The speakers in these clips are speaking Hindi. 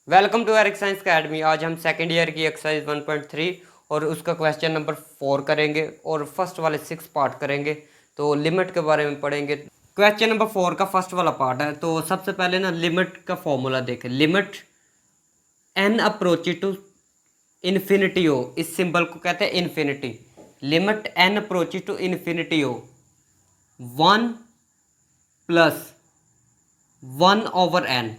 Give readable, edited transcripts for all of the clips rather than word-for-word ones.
Welcome to Eric science academy. आज हम सेकेंड ईयर की एक्सरसाइज 1.3 और उसका क्वेश्चन नंबर 4 करेंगे और फर्स्ट वाले 6 पार्ट करेंगे। तो लिमिट के बारे में पढ़ेंगे। क्वेश्चन नंबर 4 का फर्स्ट वाला पार्ट है। तो सबसे पहले ना लिमिट का फॉर्मूला देखें। Limit n approach to infinity हो, इस सिंबल को कहते हैं infinity. Limit n approach to infinity हो 1 plus 1/n,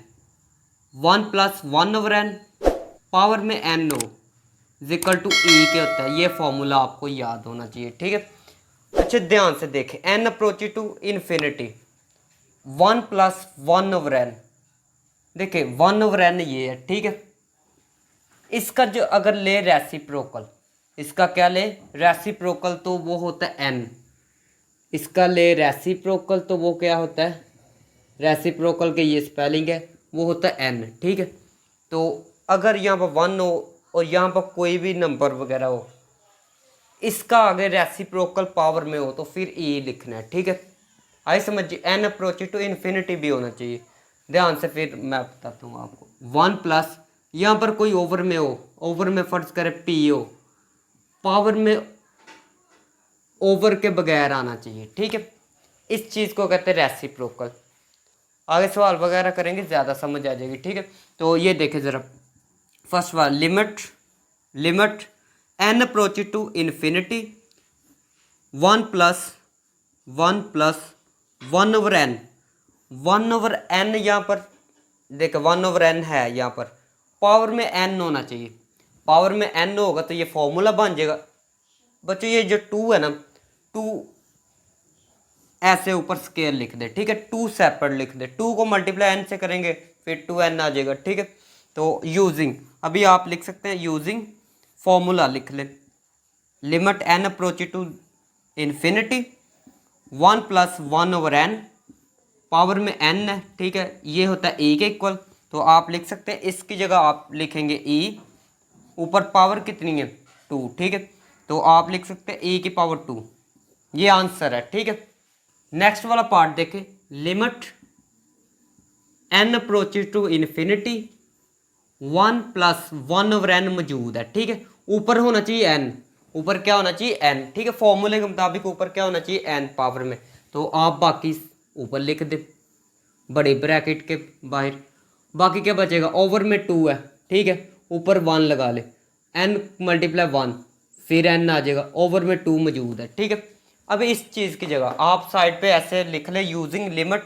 1 plus 1/n power में n हो इक्वल टू ई के होता है। ये फॉर्मूला आपको याद होना चाहिए, ठीक है। अच्छा ध्यान से देखें, n approach to infinity 1 plus 1/n, देखिए 1/n ये है, ठीक है। इसका जो अगर ले रेसिप्रोकल, इसका क्या ले रेसिप्रोकल, तो वो होता है n। इसका ले रेसिप्रोकल तो वो क्या होता है, रेसिप्रोकल के ये स्पेलिंग है, वो होता है n, ठीक है। तो अगर यहाँ पर 1 हो और यहाँ पर कोई भी नंबर वगैरह हो, इसका आगे रेसिप्रोकल पावर में हो तो फिर e लिखना है, ठीक है। आइए समझिए, n अप्रोच टू इन्फिनिटी भी होना चाहिए। ध्यान से फिर मैं बताता हूँ आपको। 1 प्लस यहाँ पर कोई ओवर में हो, ओवर में फर्ज करें p हो, पावर में ओवर के बगैर आना चाहिए, ठीक है। इस चीज़ को कहते हैं रेसिप्रोकल। आगे सवाल वगैरह करेंगे, ज़्यादा समझ आ जाएगी, ठीक है। तो ये देखें ज़रा, फर्स्ट वाला limit n approach to infinity 1 plus 1/n, 1/n यहाँ पर देख 1/n है, यहाँ पर पावर में n होना चाहिए। पावर में n होगा तो ये फॉर्मूला बन जाएगा बच्चों। ये जो 2 है ना, 2 ऐसे ऊपर स्केयर लिख दे, ठीक है। 2 सेपरेट लिख दे, 2 को मल्टीप्लाई n से करेंगे फिर 2n आ जाएगा, ठीक है। तो यूजिंग, अभी आप लिख सकते हैं यूजिंग फॉर्मूला लिख ले। Limit n approach to infinity 1 plus 1/n power में n है, ठीक है। ये होता है e के इक्वल, तो आप लिख सकते हैं इसकी जगह आप लिखेंगे e, ऊपर पावर कितनी है 2, ठीक है। तो आप लिख सकते हैं e की पावर 2, ये आंसर है, ठीक है। नेक्स्ट वाला पार्ट देखें। Limit n approach to infinity 1 plus 1/n मौजूद है, ठीक है। ऊपर होना चाहिए n, ऊपर क्या होना चाहिए n, ठीक है। फॉर्मूले के मुताबिक ऊपर क्या होना चाहिए n पावर में। तो आप बाकी ऊपर लिख दे बड़े ब्रैकेट के बाहर। बाकी क्या बचेगा, ओवर में 2 है, ठीक है, ऊपर 1 लगा ले, n मल्टीप्लाई 1 फिर n आ जाएगा, ओवर में 2 मौजूद है, ठीक है। अब इस चीज़ की जगह आप साइड पे ऐसे लिख ले यूजिंग लिमिट,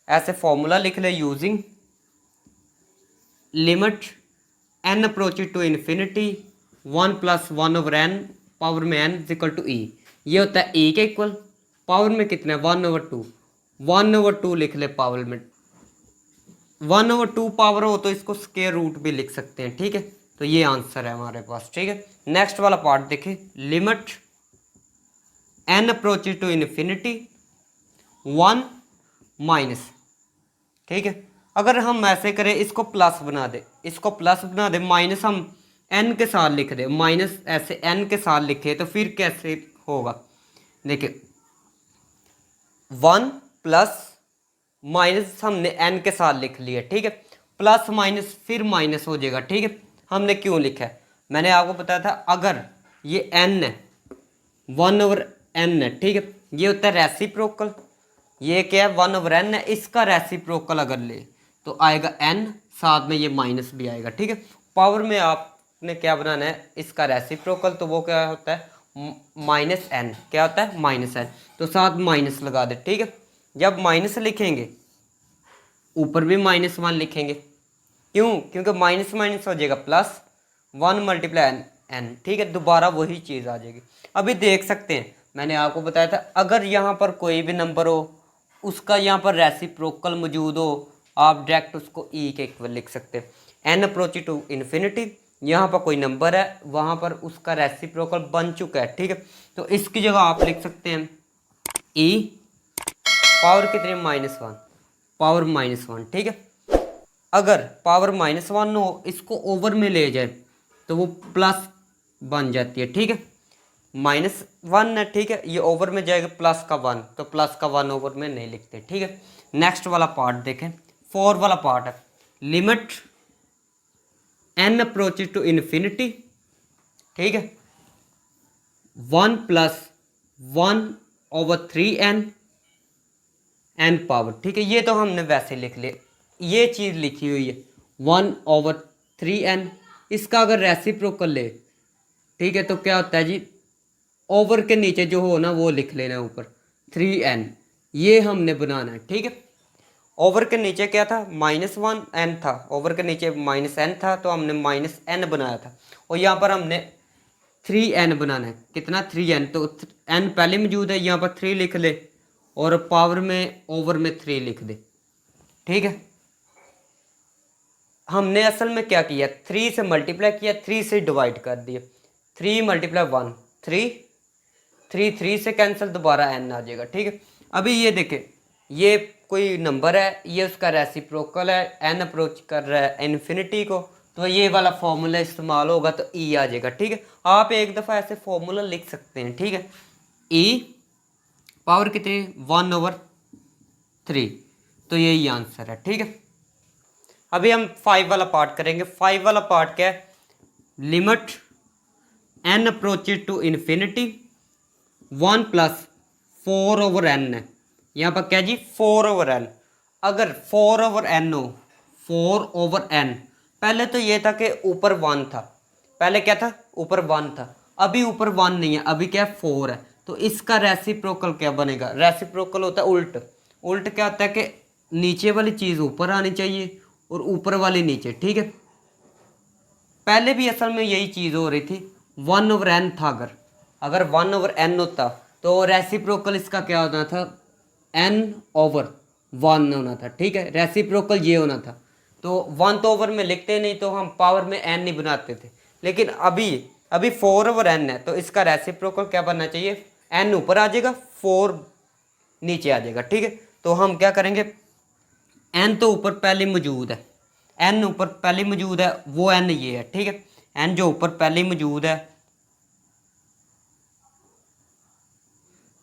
ऐसे फॉर्मूला लिख ले using limit n approach to infinity 1 plus 1/n power में n इक्वल टू e। ये होता है e के इक्वल, पावर में कितना है 1/2, 1/2 लिख ले पावर में। 1/2 पावर हो तो इसको स्क्वायर रूट भी लिख सकते हैं, ठीक है। तो ये आंसर है हमारे पास, ठीक है। नेक्स्ट वाला पार्ट देखें। Limit n approach to infinity 1 minus, ठीक है। अगर हम ऐसे करें, इसको प्लस बना दे, इसको प्लस बना दे, माइनस हम n के साथ लिख दे, माइनस ऐसे n के साथ लिखे तो फिर कैसे होगा, देखिए 1 प्लस माइनस हमने n के साथ लिख लिया, ठीक है। प्लस माइनस फिर माइनस हो जाएगा, ठीक है। हमने क्यों लिखा है, मैंने आपको बताया था, अगर ये n है 1/n है, ठीक है। ये होता है रेसिप्रोकल, ये क्या है 1/n है, इसका रेसिप्रोकल अगर ले तो आएगा n, साथ में ये माइनस भी आएगा, ठीक है। पावर में आपने क्या बनाना है, इसका रेसिप्रोकल, तो वो क्या होता है -n, क्या होता है -n, तो साथ माइनस लगा दे, ठीक है। जब माइनस लिखेंगे ऊपर भी -1 लिखेंगे, क्यों, क्योंकि माइनस माइनस हो जाएगा प्लस 1 मल्टीप्लाई n, ठीक है। दोबारा वही चीज़ आ जाएगी। अभी देख सकते हैं, मैंने आपको बताया था अगर यहाँ पर कोई भी नंबर हो, उसका यहाँ पर रेसिप्रोकल मौजूद हो, आप डायरेक्ट उसको e के इक्वल लिख सकते हैं। n अप्रोच टू इन्फिनिटी, यहाँ पर कोई नंबर है, वहाँ पर उसका रेसिप्रोकल बन चुका है, ठीक है। तो इसकी जगह आप लिख सकते हैं e पावर कितनी -1, पावर -1, ठीक है। अगर पावर -1 हो, इसको ओवर में ले जाए तो वो प्लस बन जाती है, ठीक है। -1 है, ठीक है, ये ओवर में जाएगा प्लस का 1, तो प्लस का 1 ओवर में नहीं लिखते, ठीक है। नेक्स्ट वाला पार्ट देखें, 4 वाला पार्ट है। Limit n approaches to infinity, ठीक है, 1 प्लस 1/3n n पावर, ठीक है। ये तो हमने वैसे लिख लिया, ये चीज़ लिखी हुई है 1/3n। इसका अगर रेसिप्रोकल ले, ठीक है, तो क्या होता है जी, ओवर के नीचे जो हो ना वो लिख लेना ऊपर 3n, ये हमने बनाना है, ठीक है। ओवर के नीचे क्या था, -1n था, ओवर के नीचे -n था, तो हमने -n बनाया था, और यहाँ पर हमने 3n बनाना है। कितना, 3n, तो n पहले मौजूद है, यहाँ पर 3 लिख ले, और पावर में ओवर में 3 लिख दे, ठीक है। हमने असल में क्या किया, 3 से मल्टीप्लाई किया, 3 से डिवाइड कर दिया, 3 × 1 3, 3 से कैंसिल, दोबारा n आ जाएगा, ठीक है। अभी ये देखें, ये कोई नंबर है, ये उसका रेसिप्रोकल है, n अप्रोच कर रहा है इन्फिनिटी को, तो ये वाला फॉर्मूला इस्तेमाल होगा, तो e आ जाएगा, ठीक है। आप एक दफ़ा ऐसे फॉर्मूला लिख सकते हैं, ठीक है। e पावर कितनी, 1/3, तो यही आंसर है, ठीक है। अभी हम 5 वाला पार्ट करेंगे। 5 वाला पार्ट क्या है, limit n approaches to infinity 1 + 4/n है, यहाँ पर क्या जी, 4/n। अगर 4/n हो, 4/n, पहले तो ये था कि ऊपर 1 था, पहले क्या था, ऊपर 1 था, अभी ऊपर 1 नहीं है, अभी क्या है, 4 है, तो इसका रेसिप्रोकल क्या बनेगा, रेसिप्रोकल होता है उल्ट। उल्ट क्या होता है कि नीचे वाली चीज़ ऊपर आनी चाहिए और ऊपर वाली नीचे, ठीक है। पहले भी असल में यही चीज़ हो रही थी, 1/n था, अगर 1/n होता तो रेसिप्रोकल इसका क्या होना था, n/1 होना था, ठीक है। रेसिप्रोकल ये होना था, तो 1 तो ओवर में लिखते नहीं, तो हम पावर में n नहीं बनाते थे, लेकिन अभी 4/n है, तो इसका रेसिप्रोकल क्या बनना चाहिए, n ऊपर आ जाएगा, 4 नीचे आ जाएगा, ठीक है। तो हम क्या करेंगे, n तो ऊपर पहले मौजूद है, n ऊपर पहले मौजूद है, वो n ये है, ठीक है। n जो ऊपर पहले मौजूद है,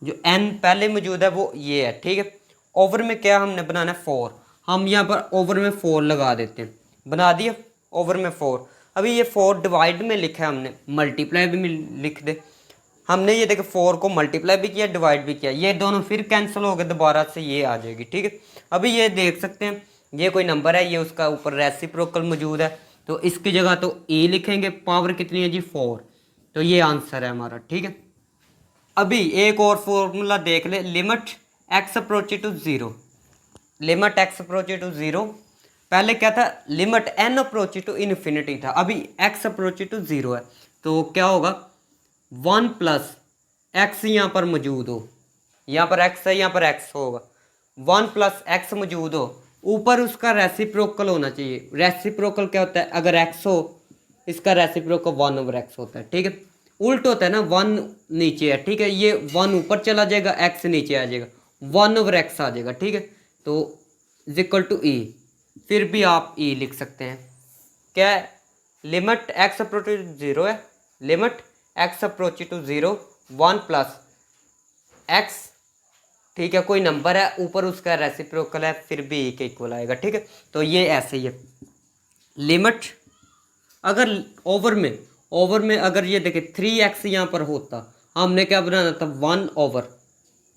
जो n पहले मौजूद है वो ये है, ठीक है। ओवर में क्या हमने बनाना है, 4, हम यहाँ पर ओवर में 4 लगा देते हैं, बना दिया ओवर में 4। अभी ये 4 डिवाइड में लिखा है, हमने मल्टीप्लाई भी लिख दे, हमने ये देखो 4 को मल्टीप्लाई भी किया, डिवाइड भी किया, ये दोनों फिर कैंसिल हो गए, दोबारा से ये आ जाएगी, ठीक है। अभी ये देख सकते हैं, ये कोई नंबर है, ये उसका ऊपर रेसिप्रोकल मौजूद है, तो इसकी जगह तो e लिखेंगे, पावर कितनी है जी, 4, तो ये आंसर है हमारा, ठीक है। अभी एक और फॉर्मूला देख ले, limit x approaches to 0, limit x approaches to 0, पहले क्या था, limit n approaches to infinity था, अभी x अप्रोचेज टू 0 है, तो क्या होगा, 1 + x यहाँ पर मौजूद हो, यहाँ पर x है, यहाँ पर x होगा, 1 + x मौजूद हो, ऊपर उसका रेसिप्रोकल होना चाहिए। रेसिप्रोकल क्या होता है, अगर x हो, इसका रेसिप्रोकल 1/x होता है, ठीक है। उल्ट होता है ना, 1 नीचे है, ठीक है, ये 1 ऊपर चला जाएगा, x नीचे आ जाएगा, 1/x आ जाएगा, ठीक है। तो = e, फिर भी आप e लिख सकते हैं, क्या है, लिमिट x अप्रोचेज टू 0 है, limit x approaches to 0, 1 + x, ठीक है, कोई नंबर है, ऊपर उसका रेसिप्रोकल है, फिर भी e के इक्वल आएगा, ठीक है। तो ये ऐसे ही है, लिमिट अगर ओवर में अगर ये देखें 3x यहाँ पर होता, हमने क्या बनाना था, 1/,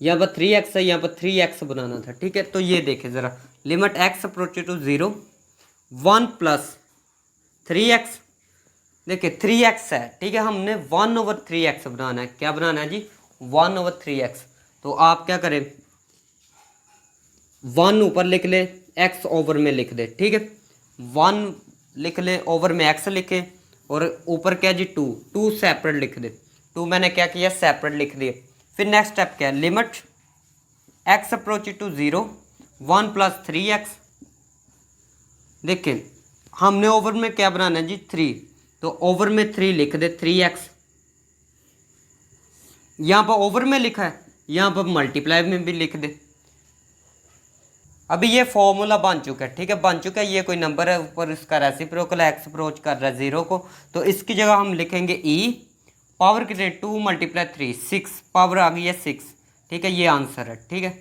यहाँ पर 3x है, यहाँ पर 3x बनाना था, ठीक है। तो ये देखें ज़रा, limit x approaches to 0, 1 + 3x, देखिए 3x है, ठीक है, हमने 1/3x बनाना है, क्या बनाना है जी, 1/3x। तो आप क्या करें, 1 ऊपर लिख ले, x ओवर में लिख दे, ठीक है, 1 लिख ले, ओवर में x लिखे, और ऊपर क्या जी, 2 सेपरेट लिख दे, 2 मैंने क्या किया, सेपरेट लिख दिए। फिर नेक्स्ट स्टेप क्या है, limit x approaches to 0, 1 + 3x, देखिए हमने ओवर में क्या बनाना है जी, 3, तो ओवर में 3 लिख दे, 3x, यहाँ पर ओवर में लिखा है, यहाँ पर मल्टीप्लाई में भी लिख दे। अभी ये फॉर्मूला बन चुका है, ठीक है, बन चुका है, ये कोई नंबर है, ऊपर इसका रेसिप्रोकल x अप्रोच कर रहा है 0 को, तो इसकी जगह हम लिखेंगे e, पावर कितने, 2 × 3, 6, पावर आ गई है 6, ठीक है, ये आंसर है, ठीक है।